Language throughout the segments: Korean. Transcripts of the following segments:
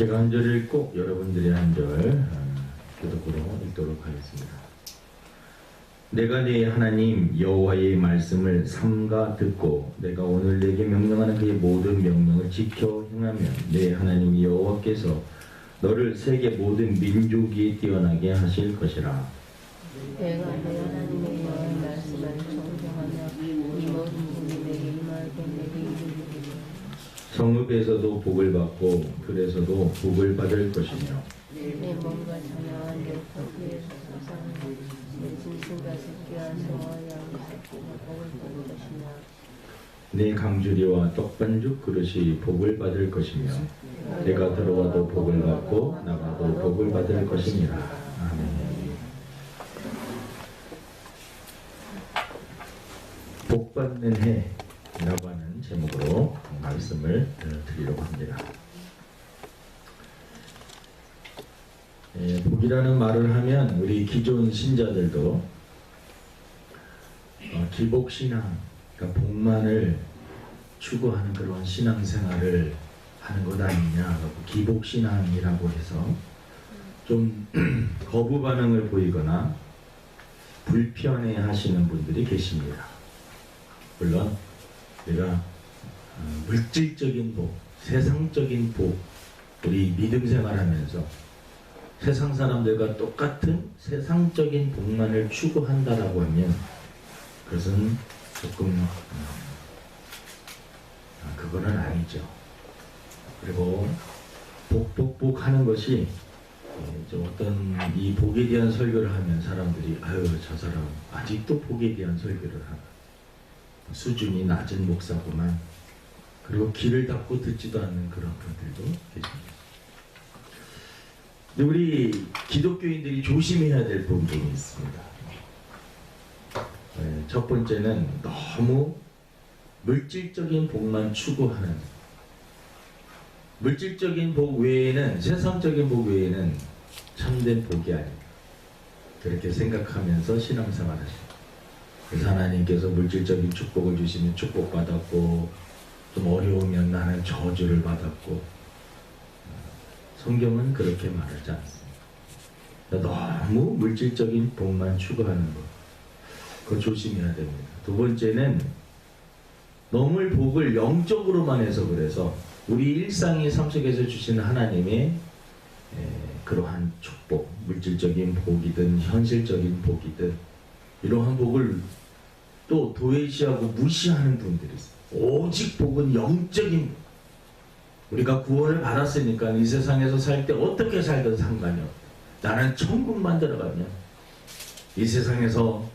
제가 한 절 읽고 여러분들이 한 절 교독으로 읽도록 하겠습니다. 내가 네 하나님 여호와의 말씀을 삼가 듣고 내가 오늘 내게 명령하는 그의 모든 명령을 지켜 행하면 내 하나님 여호와께서 너를 세계 모든 민족이 뛰어나게 하실 것이라. 내가 내 하나님의 여호와의 말씀을 청정하며 이 모든 복이 내게 임하게 내게 이르리니 성읍에서도 복을 받고 들에서도 복을 받을 것이며 내 몸과 찬양한 내 턱위에서 솟아나는 내 짐승과 새끼와 소와 양과 새끼가 복을 받을 것이며 내 강주리와 떡반죽 그릇이 복을 받을 것이며 내가 들어와도 복을 받고 나가도 복을 받을 것이니라. 아멘. 복받는 해라고 하는 제목으로 말씀을 드리려고 합니다. 복이라는 말을 하면 우리 기존 신자들도 기복신앙, 그러니까 복만을 추구하는 그런 신앙생활을 하는 것 아니냐, 기복신앙이라고 해서 좀 거부 반응을 보이거나 불편해 하시는 분들이 계십니다. 물론 우리가 물질적인 복, 세상적인 복, 우리 믿음 생활하면서 세상 사람들과 똑같은 세상적인 복만을 추구한다라고 하면 그것은 조금 그거는 아니죠. 그리고 복 하는 것이 좀 어떤 이 복에 대한 설교를 하면 사람들이 아유 저 사람 아직도 복에 대한 설교를 하나, 수준이 낮은 목사구만, 그리고 귀를 닫고 듣지도 않는 그런 분들도 계십니다. 근데 우리 기독교인들이 조심해야 될 부분이 있습니다. 첫 번째는 너무 물질적인 복만 추구하는, 물질적인 복 외에는, 세상적인 복 외에는 참된 복이 아니다, 그렇게 생각하면서 신앙생활 하십니다. 그래서 하나님께서 물질적인 축복을 주시면 축복받았고, 좀 어려우면 나는 저주를 받았고, 성경은 그렇게 말하지 않습니다. 너무 물질적인 복만 추구하는 것, 그거 조심해야 됩니다. 두 번째는 너무 복을 영적으로만 해서, 그래서 우리 일상의 삶 속에서 주시는 하나님의 그러한 축복, 물질적인 복이든 현실적인 복이든 이러한 복을 또 도외시하고 무시하는 분들이 있어요. 오직 복은 영적인 복. 우리가 구원을 받았으니까 이 세상에서 살 때 어떻게 살든 상관이 없다. 나는 천국만 들어가면 이 세상에서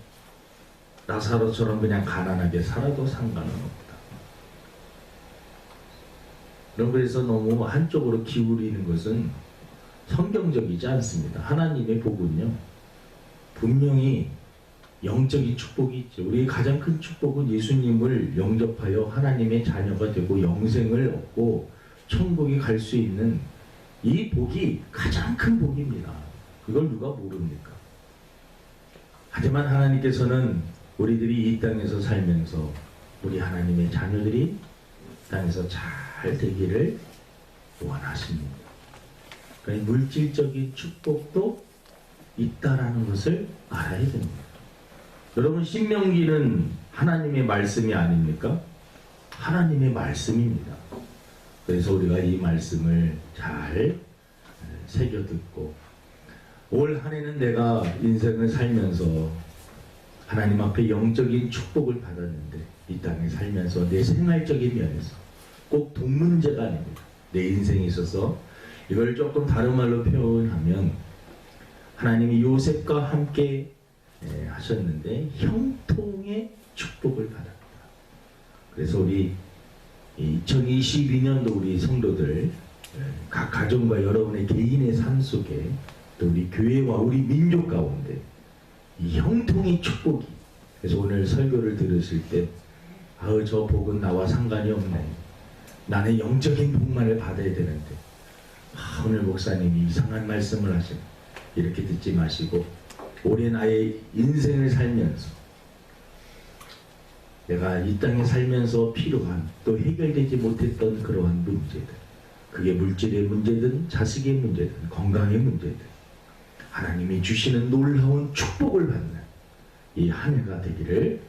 나사로처럼 그냥 가난하게 살아도 상관은 없다. 그런 거에서 너무 한쪽으로 기울이는 것은 성경적이지 않습니다. 하나님의 복은요, 분명히 영적인 축복이 있죠. 우리의 가장 큰 축복은 예수님을 영접하여 하나님의 자녀가 되고 영생을 얻고 천국에 갈 수 있는 이 복이 가장 큰 복입니다. 그걸 누가 모릅니까? 하지만 하나님께서는 우리들이 이 땅에서 살면서 우리 하나님의 자녀들이 땅에서 잘 되기를 원하십니다. 그러니까 물질적인 축복도 있다라는 것을 알아야 됩니다. 여러분, 신명기는 하나님의 말씀이 아닙니까? 하나님의 말씀입니다. 그래서 우리가 이 말씀을 잘 새겨듣고, 올 한 해는 내가 인생을 살면서 하나님 앞에 영적인 축복을 받았는데, 이 땅에 살면서 내 생활적인 면에서, 꼭 돈 문제가 아닙니다. 내 인생에 있어서 이걸 조금 다른 말로 표현하면 하나님이 요셉과 함께 하셨는데 형통의 축복을 받았다. 그래서 우리 2022년도 우리 성도들 각 가정과 여러분의 개인의 삶 속에, 또 우리 교회와 우리 민족 가운데 이 형통의 축복이, 그래서 오늘 설교를 들으실 때 아우 저 복은 나와 상관이 없네, 나는 영적인 복만을 받아야 되는데 오늘 목사님이 이상한 말씀을 하시네, 이렇게 듣지 마시고 올해 나의 인생을 살면서 내가 이 땅에 살면서 필요한, 또 해결되지 못했던 그러한 문제들, 그게 물질의 문제든 자식의 문제든 건강의 문제든 하나님이 주시는 놀라운 축복을 받는 이 한 해가 되기를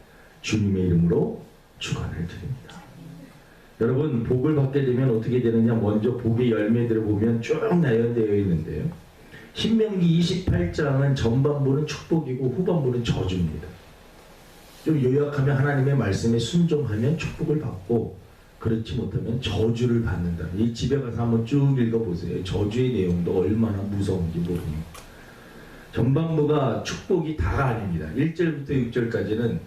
주님의 이름으로 축원을 드립니다. 여러분, 복을 받게 되면 어떻게 되느냐? 먼저 복의 열매들을 보면 쭉 나열되어 있는데요. 신명기 28장은 전반부는 축복이고 후반부는 저주입니다. 좀 요약하면 하나님의 말씀에 순종하면 축복을 받고 그렇지 못하면 저주를 받는다. 이 집에 가서 한번 쭉 읽어보세요. 저주의 내용도 얼마나 무서운지 모릅니다. 전반부가 축복이 다가 아닙니다. 1절부터 6절까지는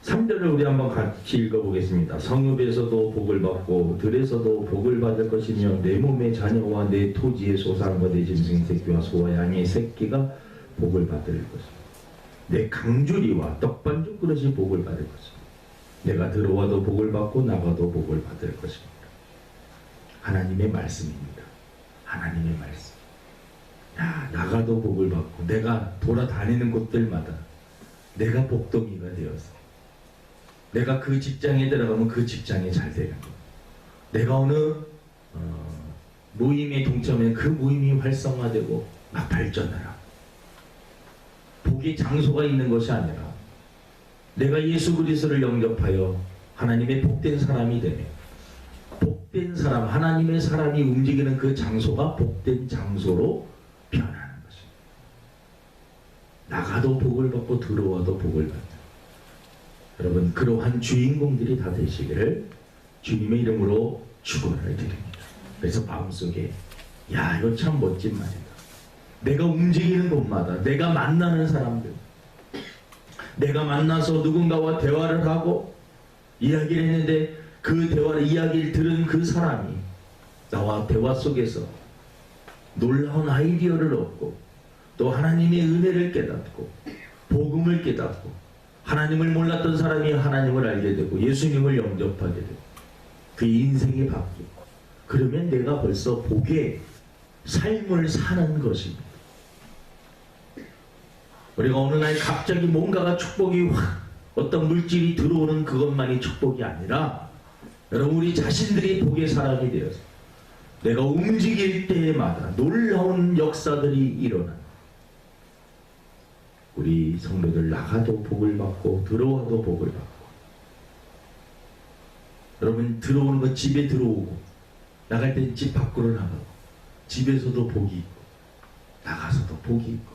3절을 우리 한번 같이 읽어보겠습니다. 성읍에서도 복을 받고 들에서도 복을 받을 것이며 내 몸의 자녀와 내 토지의 소산과 내 짐승의 새끼와 소와 양의 새끼가 복을 받을 것이며 내 강주리와 떡반죽 그릇이 복을 받을 것이며 내가 들어와도 복을 받고 나가도 복을 받을 것입니다. 하나님의 말씀입니다. 하나님의 말씀. 야, 나가도 복을 받고 내가 돌아다니는 곳들마다 내가 복덩이가 되어서 내가 그 직장에 들어가면 그 직장이 잘 되는 거. 내가 어느 모임에 동참하면 그 모임이 활성화되고 막 발전을 하고 복의 장소가 있는 것이 아니라 내가 예수 그리스도를 영접하여 하나님의 복된 사람이 되면 복된 사람, 하나님의 사람이 움직이는 그 장소가 복된 장소로 변하는 것입니다. 나가도 복을 받고 들어와도 복을 받는 여러분, 그러한 주인공들이 다 되시기를 주님의 이름으로 축원을 드립니다. 그래서 마음속에 야, 이거 참 멋진 말이다. 내가 움직이는 곳마다 내가 만나는 사람들, 내가 만나서 누군가와 대화를 하고 이야기를 했는데 그 대화를 이야기를 들은 그 사람이 나와 대화 속에서 놀라운 아이디어를 얻고 또 하나님의 은혜를 깨닫고 복음을 깨닫고 하나님을 몰랐던 사람이 하나님을 알게 되고 예수님을 영접하게 되고 그 인생이 바뀌고 그러면 내가 벌써 복의 삶을 사는 것입니다. 우리가 어느 날 갑자기 뭔가가 축복이 확 어떤 물질이 들어오는 그것만이 축복이 아니라 여러분, 우리 자신들이 복의 사람이 되어서 내가 움직일 때마다 놀라운 역사들이 일어나 우리 성도들 나가도 복을 받고 들어와도 복을 받고 여러분, 들어오는 건 집에 들어오고 나갈 땐 집 밖으로 나가고 집에서도 복이 있고 나가서도 복이 있고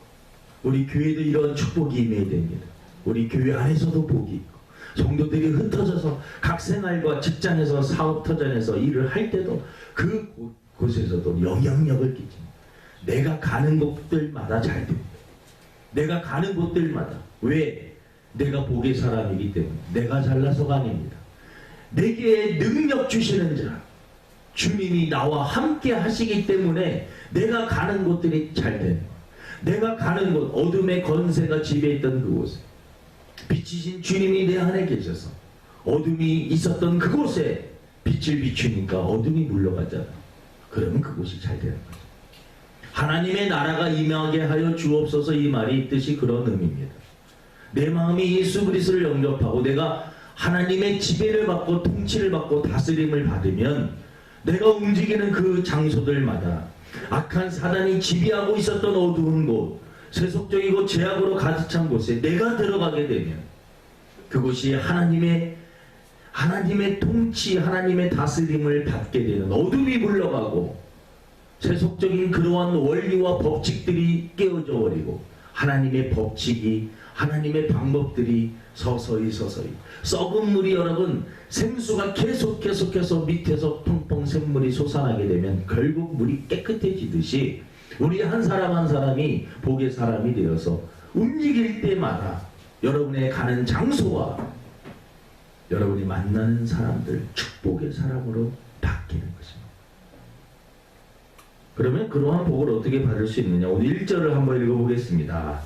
우리 교회도 이런 축복이 임해야 됩니다. 우리 교회 안에서도 복이 있고 성도들이 흩어져서 각 생활과 직장에서 사업 터전에서 일을 할 때도 그 곳에서도 영향력을 끼칩니다. 내가 가는 곳들마다 잘 됩니다. 내가 가는 곳들마다. 왜? 내가 복의 사람이기 때문에. 내가 잘나서가 아닙니다. 내게 능력 주시는 자 주님이 나와 함께 하시기 때문에 내가 가는 곳들이 잘 되는 거예요. 내가 가는 곳, 어둠의 권세가 지배했던 그곳에 빛이신 주님이 내 안에 계셔서 어둠이 있었던 그곳에 빛을 비추니까 어둠이 물러가잖아. 그러면 그곳이 잘 되는 거죠. 하나님의 나라가 임하게 하여 주옵소서, 이 말이 있듯이 그런 의미입니다. 내 마음이 예수 그리스도를 영접하고 내가 하나님의 지배를 받고 통치를 받고 다스림을 받으면 내가 움직이는 그 장소들마다 악한 사단이 지배하고 있었던 어두운 곳, 세속적이고 죄악으로 가득 찬 곳에 내가 들어가게 되면 그곳이 하나님의 통치, 하나님의 다스림을 받게 되는 어둠이 물러가고 세속적인 그러한 원리와 법칙들이 깨어져 버리고 하나님의 법칙이, 하나님의 방법들이 서서히 썩은 물이 여러분 생수가 계속해서 밑에서 펑펑 샘물이 솟아나게 되면 결국 물이 깨끗해지듯이 우리 한 사람 한 사람이 복의 사람이 되어서 움직일 때마다 여러분의 가는 장소와 여러분이 만나는 사람들 축복의 사람으로 바뀌는 것입니다. 그러면 그러한 복을 어떻게 받을 수 있느냐? 오늘 1절을 한번 읽어보겠습니다.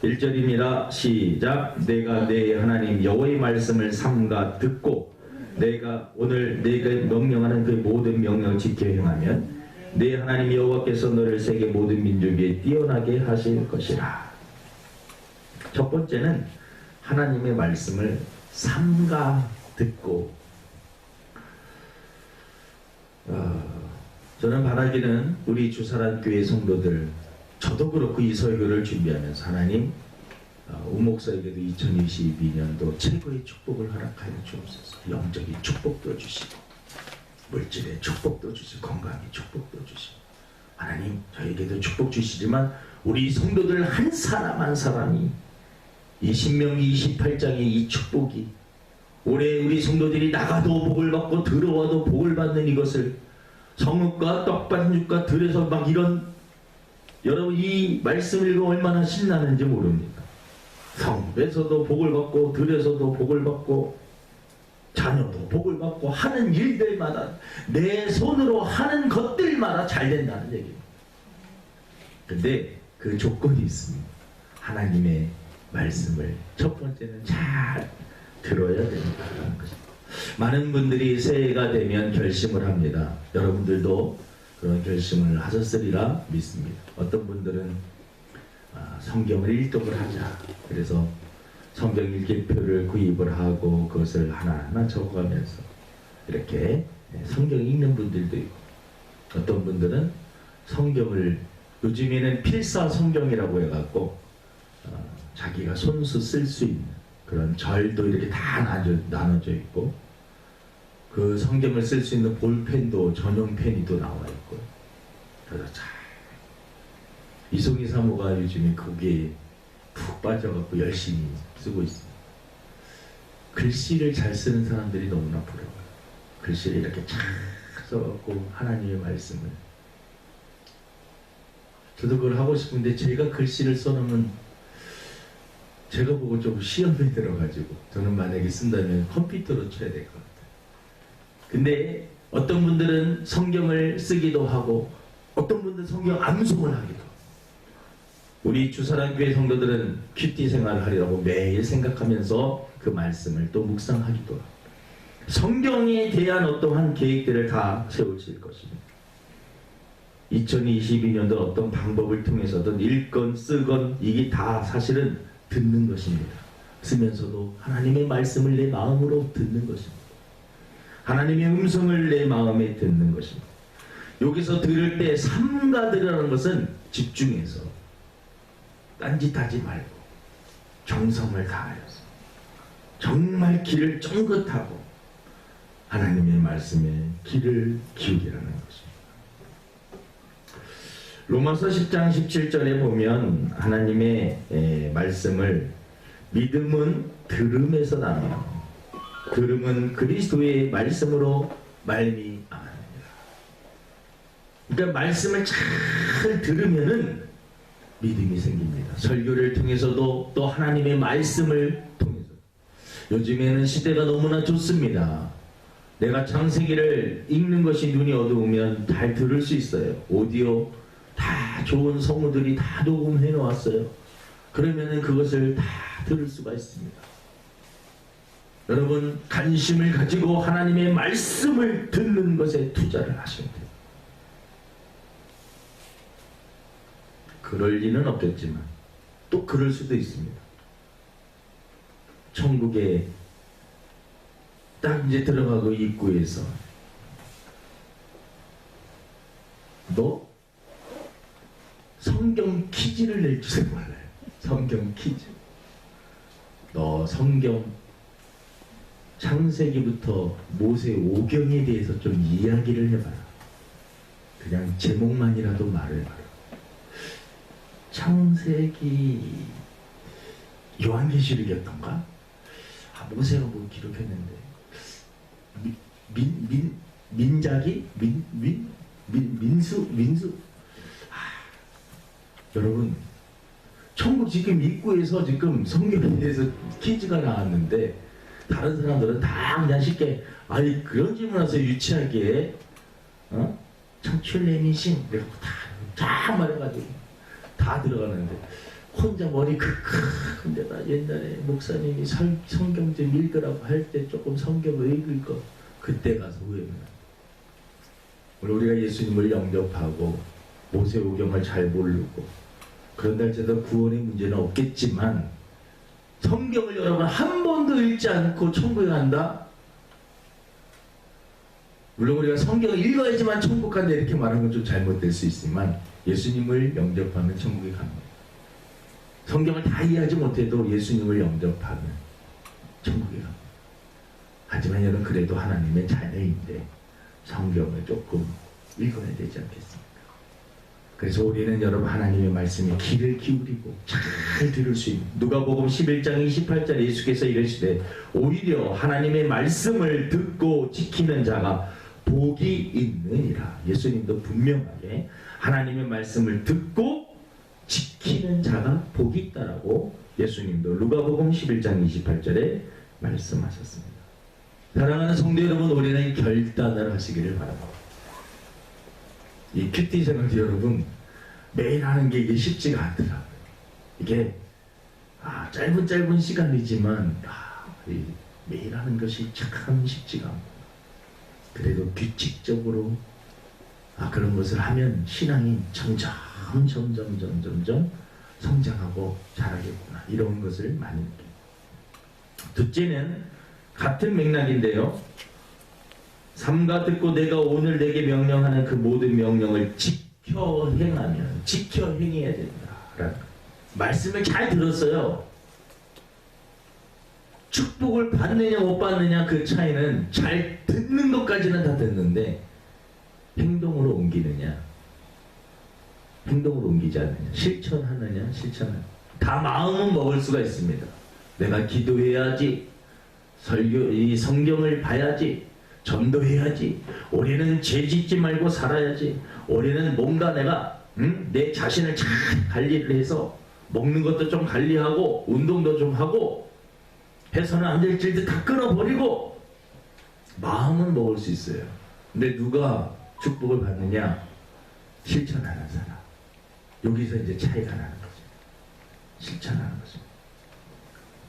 1절입니다. 시작. 내가 내 하나님 여호와의 말씀을 삼가 듣고 오늘 내가 명령하는 그 모든 명령을 지켜 행하면 내 하나님 여호와께서 너를 세계 모든 민족 위에 뛰어나게 하실 것이라. 첫 번째는 하나님의 말씀을 삼가 듣고 저는 바라기는 우리 주사랑교회 성도들, 저도 그렇고 이 설교를 준비하면서 하나님 우목사에게도 2022년도 최고의 축복을 허락하여 주옵소서. 영적인 축복도 주시고 물질의 축복도 주시고 건강의 축복도 주시고 하나님 저에게도 축복 주시지만 우리 성도들 한 사람 한 사람이 이 신명기 28장의 이 축복이 올해 우리 성도들이 나가도 복을 받고 들어와도 복을 받는 이것을 성읍과 떡반죽과 들에서 막 이런, 여러분 이 말씀 읽으면 얼마나 신나는지 모릅니다. 성읍에서도 복을 받고 들에서도 복을 받고 자녀도 복을 받고 하는 일들마다 내 손으로 하는 것들마다 잘 된다는 얘기입니다. 근데 그 조건이 있습니다. 하나님의 말씀을 첫 번째는 잘 들어야 된다는 것입니다. 많은 분들이 새해가 되면 결심을 합니다. 여러분들도 그런 결심을 하셨으리라 믿습니다. 어떤 분들은 성경을 일독을 하자. 그래서 성경 일기표를 구입을 하고 그것을 하나하나 적어가면서 이렇게 성경 읽는 분들도 있고, 어떤 분들은 성경을 요즘에는 필사 성경이라고 해갖고 자기가 손수 쓸 수 있는 그런 절도 이렇게 다 나눠져 있고, 그 성경을 쓸 수 있는 볼펜도 전용 펜이 또 나와 있고, 그래서 잘 이송희 사모가 요즘에 거기에 푹 빠져갖고 열심히 쓰고 있습니다. 글씨를 잘 쓰는 사람들이 너무나 부러워요. 글씨를 이렇게 잘 써갖고 하나님의 말씀을, 저도 그걸 하고 싶은데 제가 글씨를 써놓으면 제가 보고 좀 시험에 들어가지고, 저는 만약에 쓴다면 컴퓨터로 쳐야 될 것 같아요. 근데 어떤 분들은 성경을 쓰기도 하고 어떤 분들은 성경 암송을 하기도 하고, 우리 주사랑교회 성도들은 큐티 생활을 하리라고 매일 생각하면서 그 말씀을 또 묵상하기도 하고 성경에 대한 어떠한 계획들을 다 세우실 것입니다. 2022년도 어떤 방법을 통해서든 읽건 쓰건 이게 다 사실은 듣는 것입니다. 쓰면서도 하나님의 말씀을 내 마음으로 듣는 것입니다. 하나님의 음성을 내 마음에 듣는 것입니다. 여기서 들을 때 삼가들이라는 것은 집중해서 딴짓하지 말고 정성을 다하여서 정말 귀를 쫑긋하고 하나님의 말씀에 귀를 기울이라는 것입니다. 로마서 10장 17절에 보면 하나님의 말씀을 믿음은 들음에서 나며 들음은 그리스도의 말씀으로 말미암았느니라. 그러니까 말씀을 잘 들으면은 믿음이 생깁니다. 설교를 통해서도 또 하나님의 말씀을 통해서. 요즘에는 시대가 너무나 좋습니다. 내가 창세기를 읽는 것이 눈이 어두우면 잘 들을 수 있어요. 오디오 다 좋은 성우들이 다 녹음해 놓았어요. 그러면은 그것을 다 들을 수가 있습니다. 여러분 관심을 가지고 하나님의 말씀을 듣는 것에 투자를 하시면 돼요. 그럴 리는 없겠지만 또 그럴 수도 있습니다. 천국에 딱 이제 들어가고 입구에서 너 성경 퀴즈를 낼 줄 몰라요. 성경 퀴즈. 너 성경 창세기부터 모세 오경에 대해서 좀 이야기를 해봐라. 그냥 제목만이라도 말해봐라. 창세기 요한계시록이었던가? 모세가 뭐 기록했는데 민자기? 민수? 여러분 천국 지금 입구에서 지금 성경에 대해서 퀴즈가 나왔는데 다른 사람들은 다 그냥 쉽게 아이 그런 질문하세요 유치하게 창출내미신 이렇게 다 말해가지고 다 들어가는데 혼자 머리 크크 데다 옛날에 목사님이 성경 좀 읽으라고 할 때 조금 성경을 읽을 거 그때 가서 후회합니다. 우리가 예수님을 영접하고 모세오경을 잘 모르고 그런다 할지라도 구원의 문제는 없겠지만 성경을 여러분 한 번도 읽지 않고 천국에 간다? 물론 우리가 성경을 읽어야지만 천국 간다 이렇게 말하는 건 좀 잘못될 수 있지만 예수님을 영접하면 천국에 갑니다. 성경을 다 이해하지 못해도 예수님을 영접하면 천국에 갑니다. 하지만 여러분 그래도 하나님의 자녀인데 성경을 조금 읽어야 되지 않겠습니까? 그래서 우리는 여러분 하나님의 말씀에 귀를 기울이고 잘 들을 수 있는 누가복음 11장 28절에 예수께서 이르시되 오히려 하나님의 말씀을 듣고 지키는 자가 복이 있느니라. 예수님도 분명하게 하나님의 말씀을 듣고 지키는 자가 복이 있다라고 예수님도 누가복음 11장 28절에 말씀하셨습니다. 사랑하는 성도 여러분, 우리는 결단을 하시기를 바랍니다. 이 큐티 생활도 여러분 매일 하는 게 이게 쉽지가 않더라고요. 이게 짧은 시간이지만 매일 하는 것이 참 쉽지가 않고 그래도 규칙적으로 그런 것을 하면 신앙이 점점 성장하고 자라겠구나 이런 것을 많이 느낍니다. 둘째는 같은 맥락인데요. 삼가 듣고 내가 오늘 내게 명령하는 그 모든 명령을 지켜 행해야 된다. 말씀을 잘 들었어요. 축복을 받느냐 못 받느냐 그 차이는 잘 듣는 것까지는 다 듣는데 행동으로 옮기느냐 행동으로 옮기지 않느냐 실천하느냐 다 마음은 먹을 수가 있습니다. 내가 기도해야지 이 성경을 봐야지 전도해야지 올해는 죄 짓지 말고 살아야지 올해는 뭔가 내가 내 자신을 잘 관리를 해서 먹는 것도 좀 관리하고 운동도 좀 하고 해서는 안 될 질들 다 끊어버리고 마음은 먹을 수 있어요. 근데 누가 축복을 받느냐? 실천하는 사람. 여기서 이제 차이가 나는 거죠. 실천하는 거죠.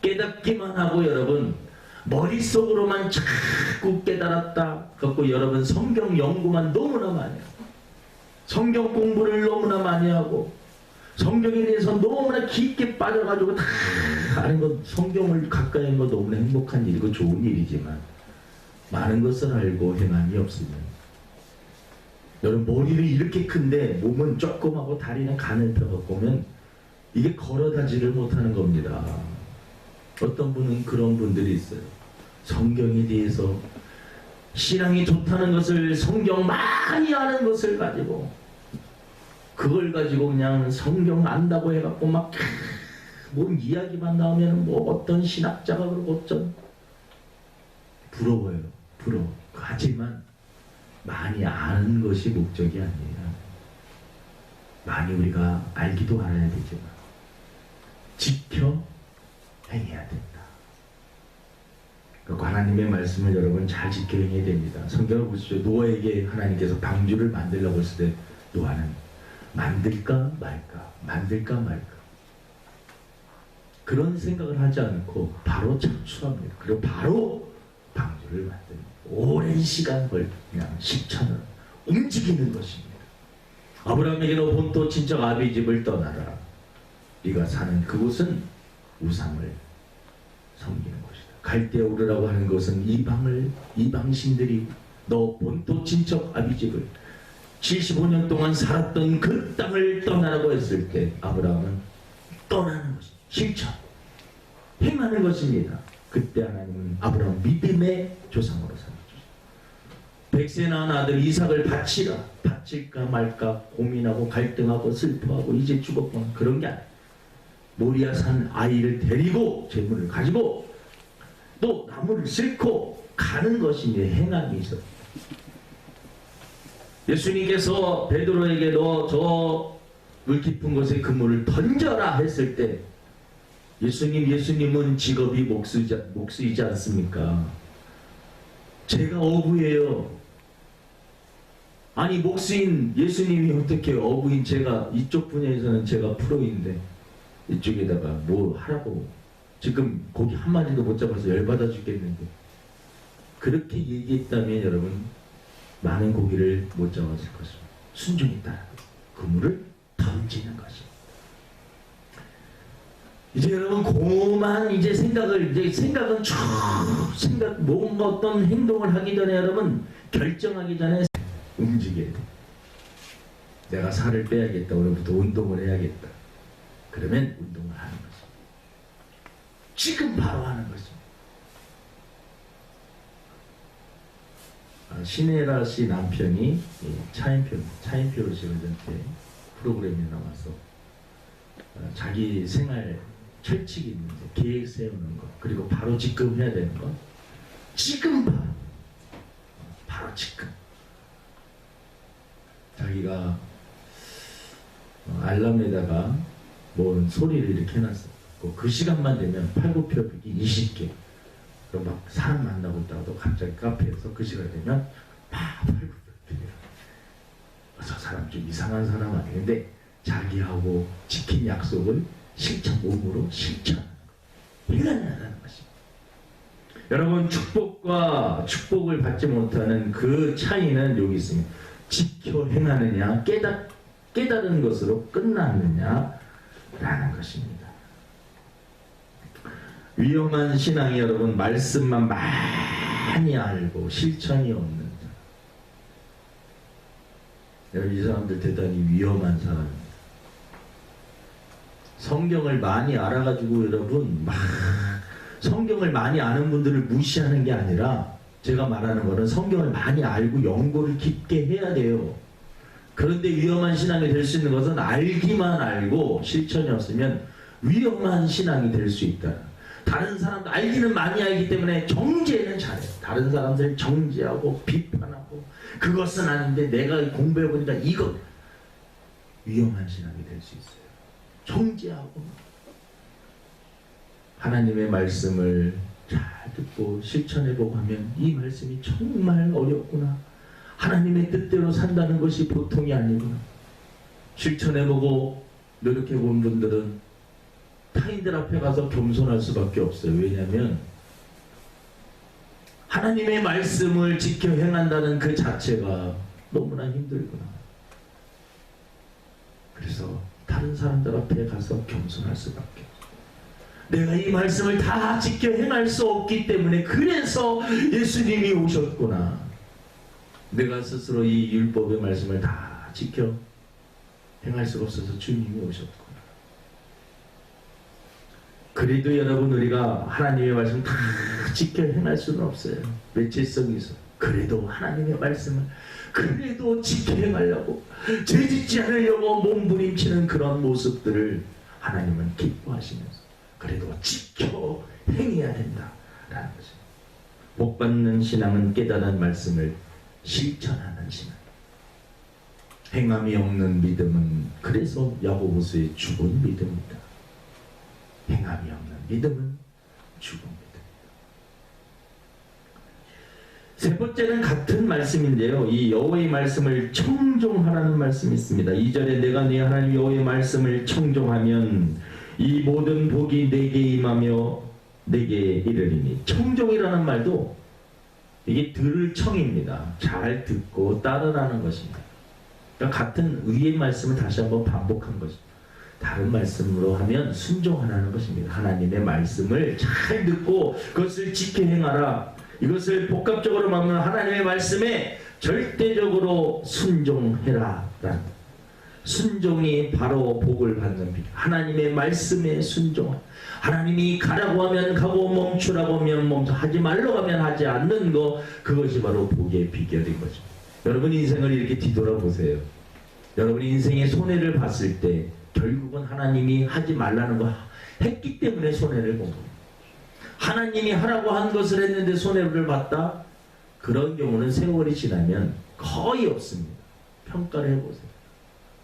깨닫기만 하고 여러분 머릿속으로만 자꾸 깨달았다 갖고 여러분 성경 연구만 너무나 많이 하고 성경 공부를 너무나 많이 하고 성경에 대해서 너무나 깊게 빠져가지고 다 아는 것 성경을 가까이 하는 거 너무나 행복한 일이고 좋은 일이지만 많은 것을 알고 행함이 없으면 여러분 머리는 이렇게 큰데 몸은 조그마하고 다리는 가늘다고 보면 이게 걸어다지를 못하는 겁니다. 어떤 분은 그런 분들이 있어요. 성경에 대해서 신앙이 좋다는 것을 성경 많이 아는 것을 가지고 그걸 가지고 그냥 성경 안다고 해갖고 막 뭔 이야기만 나오면 뭐 어떤 신학자가 그러고 어쩐 부러워요. 부러워. 하지만 많이 아는 것이 목적이 아니에요. 많이 우리가 알기도 알아야 되지만 지켜 행해야 된다. 그리고 하나님의 말씀을 여러분 잘 지켜 행해야 됩니다. 성경을 보시죠. 노아에게 하나님께서 방주를 만들라고 했을 때 노아는 만들까 말까 그런 생각을 하지 않고 바로 착수합니다. 그리고 바로 방주를 만듭니다. 오랜 시간 걸려 그냥 실천을 움직이는 것입니다. 아브라함에게 너 본토 친척 아비 집을 떠나라. 네가 사는 그곳은 우상을 섬기는 곳이다. 갈대에 오르라고 하는 것은 이방신들이 너 본토 친척 아비 집을 75년 동안 살았던 그 땅을 떠나라고 했을 때 아브라함은 떠나는 것입니다. 실천 행하는 것입니다. 그때 하나님은 아브라함 믿음의 조상으로 삼으셨습니다. 100세 낳은 아들 이삭을 바칠까 말까 고민하고 갈등하고 슬퍼하고 이제 죽었구나 그런 게 아니에요. 모리아산 아이를 데리고 재물을 가지고 또 나무를 싣고 가는 것이 이제 행함이 있어요. 예수님께서 베드로에게 너 저 물 깊은 곳에 그물을 던져라 했을 때 예수님은 직업이 목수이지 않습니까? 제가 어부예요. 아니 목수인 예수님이 어떻게 어부인 제가 이쪽 분야에서는 제가 프로인데 이쪽에다가 뭐 하라고 지금 고기 한 마리도 못 잡아서 열받아 죽겠는데 그렇게 얘기했다면 여러분 많은 고기를 못 잡았을 것입니다. 순종이 따라 그물을 던지는 것입니다. 이제 여러분 고만 이제 생각은 쭉 뭔가 어떤 행동을 하기 전에 여러분 결정하기 전에 움직여야 돼. 내가 살을 빼야겠다. 오늘부터 운동을 해야겠다. 그러면 운동을 하는 거지. 지금 바로 하는 거지. 신혜라 씨 남편이 차인표 씨한테 프로그램에 나와서 자기 생활 철칙이 있는데 계획 세우는 거, 그리고 바로 지금 해야 되는 거, 지금 바로 지금. 자기가 알람에다가 뭔 소리를 이렇게 해놨어. 그 시간만 되면 팔굽혀펴기 20개. 그럼 막 사람 만나고 있다가도 갑자기 카페에서 그 시간 되면 막 팔굽혀펴기. 저 사람 좀 이상한 사람 아닌데 자기하고 지킨 약속을 몸으로 실천하는 거. 행하는 것입니다. 여러분 축복과 축복을 받지 못하는 그 차이는 여기 있습니다. 지켜 행하느냐 깨달은 것으로 끝났느냐라는 것입니다. 위험한 신앙이 여러분 말씀만 많이 알고 실천이 없는 자. 여러분 이 사람들 대단히 위험한 사람입니다. 성경을 많이 알아가지고 여러분 막 성경을 많이 아는 분들을 무시하는 게 아니라 제가 말하는 거는 성경을 많이 알고 연구를 깊게 해야 돼요. 그런데 위험한 신앙이 될 수 있는 것은 알기만 알고 실천이 없으면 위험한 신앙이 될 수 있다. 다른 사람도 알기는 많이 알기 때문에 정죄는 잘해요. 다른 사람들 정죄하고 비판하고 그것은 아닌데 내가 공부해보니까 이거 위험한 신앙이 될 수 있어요. 정죄하고 하나님의 말씀을 잘 듣고 실천해보고 하면 이 말씀이 정말 어렵구나. 하나님의 뜻대로 산다는 것이 보통이 아니구나. 실천해보고 노력해본 분들은 타인들 앞에 가서 겸손할 수밖에 없어요. 왜냐하면 하나님의 말씀을 지켜 행한다는 그 자체가 너무나 힘들구나. 그래서 다른 사람들 앞에 가서 겸손할 수밖에 없어요. 내가 이 말씀을 다 지켜 행할 수 없기 때문에 그래서 예수님이 오셨구나. 내가 스스로 이 율법의 말씀을 다 지켜 행할 수가 없어서 주님이 오셨구나. 그래도 여러분 우리가 하나님의 말씀 다 지켜 행할 수는 없어요. 매체성이 있어. 그래도 하나님의 말씀을 그래도 지켜 행하려고 죄짓지 않으려고 몸부림치는 그런 모습들을 하나님은 기뻐하시면서 그래도 지켜 행해야 된다라는 거죠. 복받는 신앙은 깨달은 말씀을 실천하는 신앙. 행함이 없는 믿음은 그래서 야고보서의 죽은 믿음이다. 행함이 없는 믿음은 죽은 믿음이다. 세 번째는 같은 말씀인데요. 이 여호와의 말씀을 청종하라는 말씀이 있습니다. 2절에 내가 네 하나님 여호와의 말씀을 청종하면 이 모든 복이 내게 임하며 내게 이르리니. 청종이라는 말도 이게 들을 청입니다. 잘 듣고 따르라는 것입니다. 그러니까 같은 의의 말씀을 다시 한번 반복한 것입니다. 다른 말씀으로 하면 순종하라는 것입니다. 하나님의 말씀을 잘 듣고 그것을 지켜 행하라. 이것을 복합적으로 말하면 하나님의 말씀에 절대적으로 순종해라. 순종이 바로 복을 받는 비. 하나님의 말씀에 순종. 하나님이 가라고 하면 가고 멈추라고 하면 멈춰. 하지 말라고 하면 하지 않는 거. 그것이 바로 복의 비결인 거죠. 여러분 인생을 이렇게 뒤돌아보세요. 여러분 인생의 손해를 봤을 때 결국은 하나님이 하지 말라는 거 했기 때문에 손해를 본 겁니다. 하나님이 하라고 한 것을 했는데 손해를 봤다? 그런 경우는 세월이 지나면 거의 없습니다. 평가를 해보세요.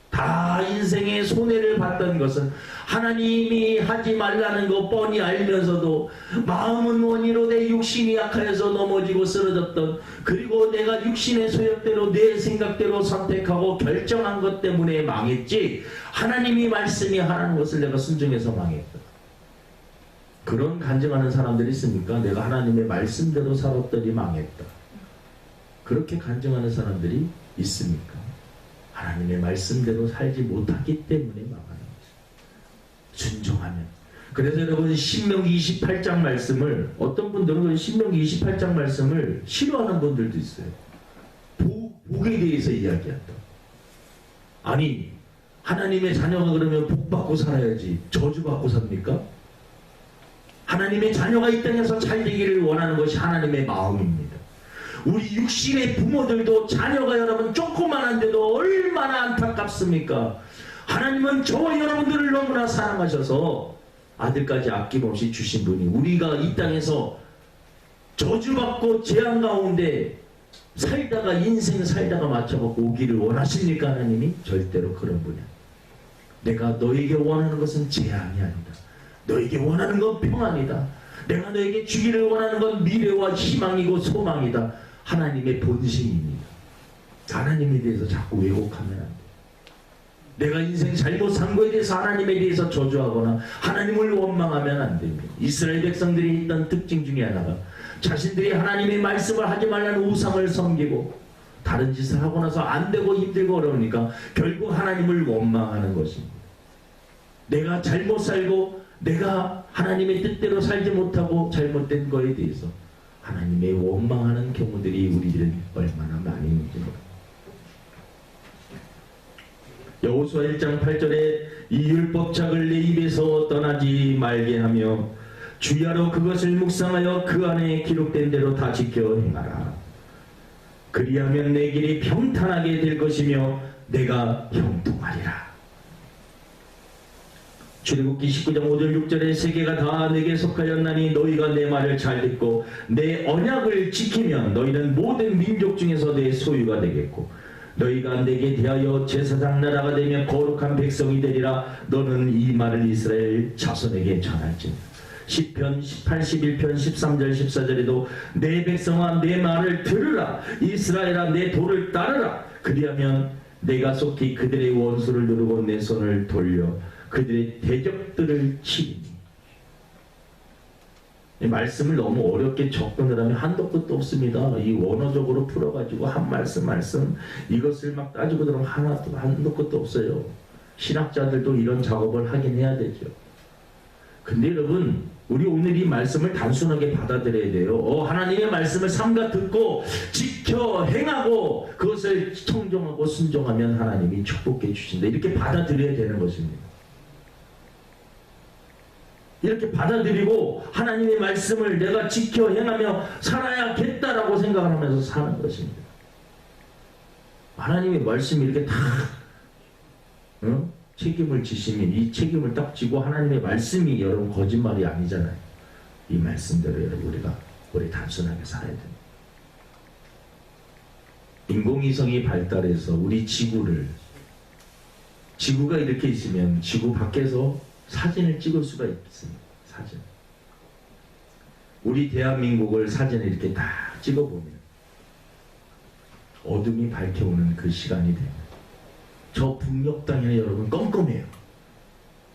다 인생의 손해를 봤던 것은 하나님이 하지 말라는 거 뻔히 알면서도 마음은 원이로 내 육신이 약하여서 넘어지고 쓰러졌던, 그리고 내가 육신의 소욕대로 내 생각대로 선택하고 결정한 것 때문에 망했지 하나님이 말씀이 하라는 것을 내가 순종해서 망했다. 그런 간증하는 사람들이 있습니까? 내가 하나님의 말씀대로 살았더니 망했다. 그렇게 간증하는 사람들이 있습니까? 하나님의 말씀대로 살지 못하기 때문에 망하는 거죠. 순종하면. 그래서 여러분 신명기 28장 말씀을 어떤 분들은 신명기 28장 말씀을 싫어하는 분들도 있어요. 복에 대해서 이야기한다. 아니 하나님의 자녀가 그러면 복 받고 살아야지 저주 받고 삽니까? 하나님의 자녀가 이 땅에서 잘 되기를 원하는 것이 하나님의 마음입니다. 우리 육신의 부모들도 자녀가 여러분 조그만한데도 얼마나 안타깝습니까? 하나님은 저와 여러분들을 너무나 사랑하셔서 아들까지 아낌없이 주신 분이 우리가 이 땅에서 저주받고 재앙 가운데 살다가 인생 살다가 맞춰갖고 오기를 원하십니까? 하나님이? 절대로 그런 분이 아니에요. 내가 너에게 원하는 것은 재앙이 아니다. 너에게 원하는 건 평안이다. 내가 너에게 주기를 원하는 건 미래와 희망이고 소망이다. 하나님의 본심입니다. 하나님에 대해서 자꾸 왜곡하면 안 돼. 내가 인생 잘못 산 거에 대해서 하나님에 대해서 저주하거나 하나님을 원망하면 안 됩니다. 이스라엘 백성들이 있던 특징 중에 하나가 자신들이 하나님의 말씀을 하지 말라는 우상을 섬기고 다른 짓을 하고 나서 안 되고 힘들고 어려우니까 결국 하나님을 원망하는 것입니다. 내가 잘못 살고 내가 하나님의 뜻대로 살지 못하고 잘못된 거에 대해서 하나님의 원망하는 경우들이 우리들은 얼마나 많이 있는지 모릅니다. 여호수아 1장 8절에 이 율법책을 내 입에서 떠나지 말게 하며 주야로 그것을 묵상하여 그 안에 기록된 대로 다 지켜 행하라. 그리하면 내 길이 평탄하게 될 것이며 내가 형통하리라. 출애굽기 19장 5절 6절에 세계가 다 내게 속하였나니 너희가 내 말을 잘 듣고 내 언약을 지키면 너희는 모든 민족 중에서 내 소유가 되겠고 너희가 내게 대하여 제사장 나라가 되며 거룩한 백성이 되리라. 너는 이 말을 이스라엘 자손에게 전할지니라. 시편 81편 13절 14절에도 내 백성아 내 말을 들으라. 이스라엘아 내 도를 따르라. 그리하면 내가 속히 그들의 원수를 누르고 내 손을 돌려 그들의 대적들을 치리니. 이 말씀을 너무 어렵게 접근을 하면 한도 끝도 없습니다. 이 원어적으로 풀어가지고 한 말씀 이것을 막 따지고 들으면 한도 끝도 없어요. 신학자들도 이런 작업을 하긴 해야 되죠. 근데 여러분 우리 오늘 이 말씀을 단순하게 받아들여야 돼요. 하나님의 말씀을 삼가 듣고 지켜 행하고 그것을 청정하고 순종하면 하나님이 축복해 주신다. 이렇게 받아들여야 되는 것입니다. 이렇게 받아들이고 하나님의 말씀을 내가 지켜 행하며 살아야겠다라고 생각을 하면서 사는 것입니다. 하나님의 말씀이 이렇게 다 책임을 지시면 이 책임을 딱 지고 하나님의 말씀이 여러분 거짓말이 아니잖아요. 이 말씀대로 여러분 우리 단순하게 살아야 됩니다. 인공위성이 발달해서 우리 지구가 이렇게 있으면 지구 밖에서 사진을 찍을 수가 있습니다. 사진. 우리 대한민국을 사진을 이렇게 딱 찍어보면 어둠이 밝혀오는 그 시간이 됩니다. 저 북녘 땅에는 여러분 껌껌해요.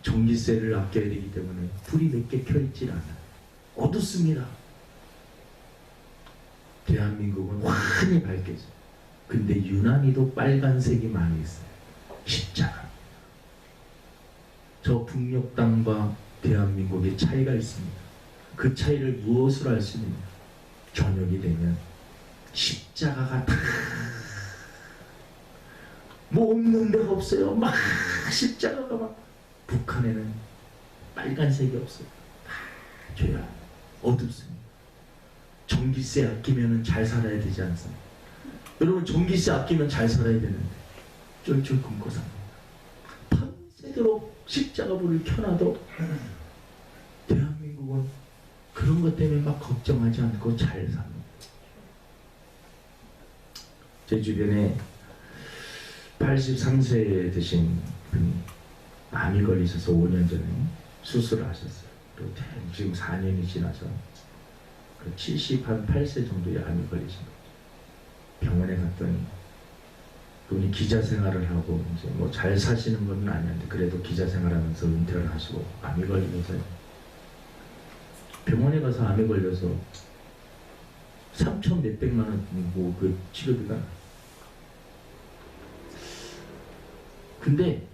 전기세를 아껴야 되기 때문에 불이 몇 개 켜있질 않아요. 어둡습니다. 대한민국은 환히 밝혀져요. 근데 유난히도 빨간색이 많이 있어요. 십자가. 저 북녘 땅과 대한민국의 차이가 있습니다. 그 차이를 무엇으로 알 수 있느냐? 저녁이 되면 십자가가 다 뭐 없는 데가 없어요. 막 십자가가 막 북한에는 빨간색이 없어요. 다 조용 어둡습니다. 전기세 아끼면 잘 살아야 되지 않습니까? 여러분 전기세 아끼면 잘 살아야 되는데 쫄쫄 굶고 삽니다. 밤새도록 십자가 불을 켜놔도 대한민국은 그런 것 때문에 막 걱정하지 않고 잘 삽니다. 제 주변에 83세에 드신 분이 암이 걸리셔서 5년 전에 수술을 하셨어요. 또 지금 4년이 지나서 78세 정도의 암이 걸리신 거죠. 병원에 갔더니 그분이 기자 생활을 하고 이제 뭐 잘 사시는 건 아니었는데 그래도 기자 생활하면서 은퇴를 하시고 암이 걸리면서 병원에 가서 암에 걸려서 3천 몇백만 원 뭐 그 치료비가. 근데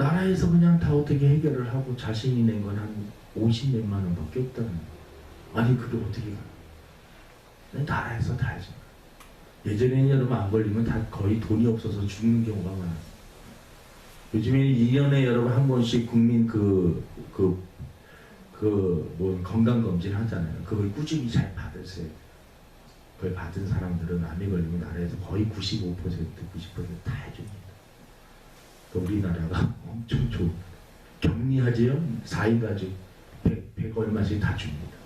나라에서 그냥 다 어떻게 해결을 하고 자신이 낸 건 한 50몇만 원밖에 없다는 거예요. 아니 그게 어떻게 가요? 나라에서 다 하지. 예전에는 여러분 안 걸리면 다 거의 돈이 없어서 죽는 경우가 많아요. 요즘에는 2년에 여러분 한 번씩 국민 뭐 건강검진 하잖아요. 그걸 꾸준히 잘 받으세요. 그걸 받은 사람들은 암에 걸리면 나라에서 거의 95%, 90%다 해줍니다. 또 우리나라가 엄청 좋은 격리하지요. 4인 가족 100 얼마씩 다 줍니다.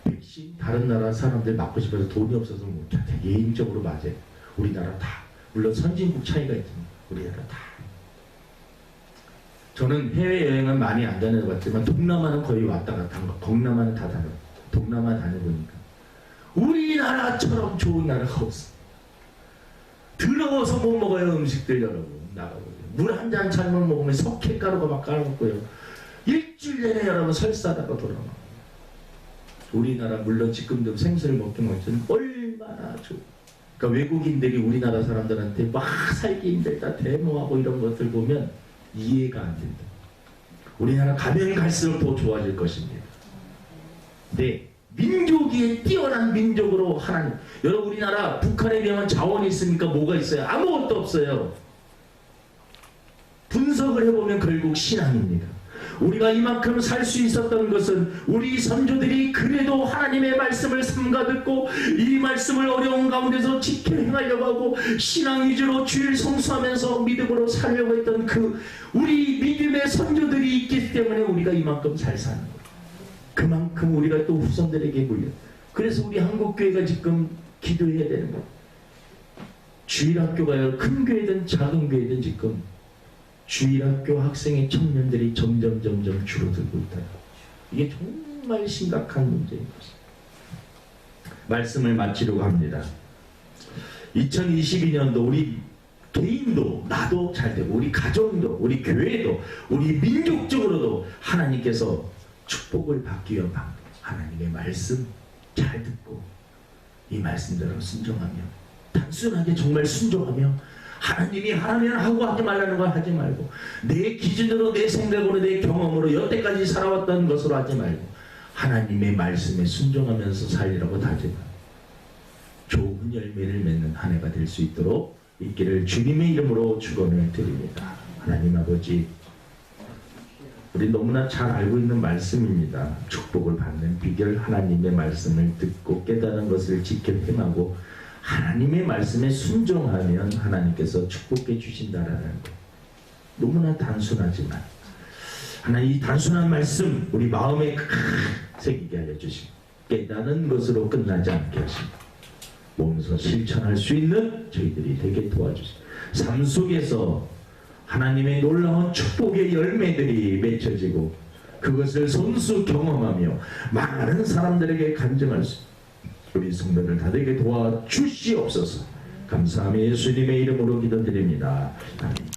백신 다른 나라 사람들 맞고 싶어서 돈이 없어서 못해. 개인적으로 맞아요. 우리나라 다. 물론 선진국 차이가 있지만 우리나라 다. 저는 해외여행은 많이 안 다녀봤지만 동남아는 거의 왔다 갔다 한 거. 동남아는 다 다녀. 동남아 다녀보니까 우리나라처럼 좋은 나라가 없어. 더러워서 못 먹어요. 음식들 여러분. 나가보세요. 물 한 잔 잘못 먹으면 석회가루가 막 깔아먹고요. 일주일 내내 여러분 설사다가 돌아와. 우리나라 물론 지금도 생수를 먹긴 먹지만 얼마나 좋아. 그러니까 외국인들이 우리나라 사람들한테 막 살기 힘들다 데모하고 이런 것들 보면 이해가 안 된다. 우리나라 가면 갈수록 더 좋아질 것입니다. 네, 민족이 뛰어난 민족으로 하나님. 여러분 우리나라 북한에 비하면 자원이 있습니까? 뭐가 있어요? 아무것도 없어요. 분석을 해보면 결국 신앙입니다. 우리가 이만큼 살 수 있었던 것은 우리 선조들이 그래도 하나님의 말씀을 삼가 듣고 이 말씀을 어려운 가운데서 지켜 행하려고 하고 신앙 위주로 주일 성수하면서 믿음으로 살려고 했던 그 우리 믿음의 선조들이 있기 때문에 우리가 이만큼 잘 사는 거예요. 그만큼 우리가 또 후손들에게 물려. 그래서 우리 한국교회가 지금 기도해야 되는 거예요. 주일학교가 큰 교회든 작은 교회든 지금 주일학교 학생의 청년들이 점점 줄어들고 있다. 이게 정말 심각한 문제인 것입니다. 말씀을 마치려고 합니다. 2022년도 우리 개인도 나도 잘 되고 우리 가정도 우리 교회도 우리 민족적으로도 하나님께서 축복을 받기 위한 방법, 하나님의 말씀 잘 듣고 이 말씀대로 순종하며 단순하게 정말 순종하며 하나님이 하라면 하고 하지 말라는 걸 하지 말고 내 기준으로 내 생각으로 내 경험으로 여태까지 살아왔던 것으로 하지 말고 하나님의 말씀에 순종하면서 살리라고 다짐하고 좋은 열매를 맺는 한 해가 될 수 있도록 있기를 주님의 이름으로 축원을 드립니다. 하나님 아버지, 우리 너무나 잘 알고 있는 말씀입니다. 축복을 받는 비결, 하나님의 말씀을 듣고 깨달은 것을 지켜 행하고 하나님의 말씀에 순종하면 하나님께서 축복해 주신다라는 것. 너무나 단순하지만 하나님 이 단순한 말씀 우리 마음에 새기게 하여 주시고 깨닫는 것으로 끝나지 않게 하시고 몸소 실천할 수 있는 저희들이 되게 도와주시고 삶 속에서 하나님의 놀라운 축복의 열매들이 맺혀지고 그것을 손수 경험하며 많은 사람들에게 간증할 수 우리 성도들 다되게 도와주시옵소서. 감사하며 예수님의 이름으로 기도드립니다. 아멘.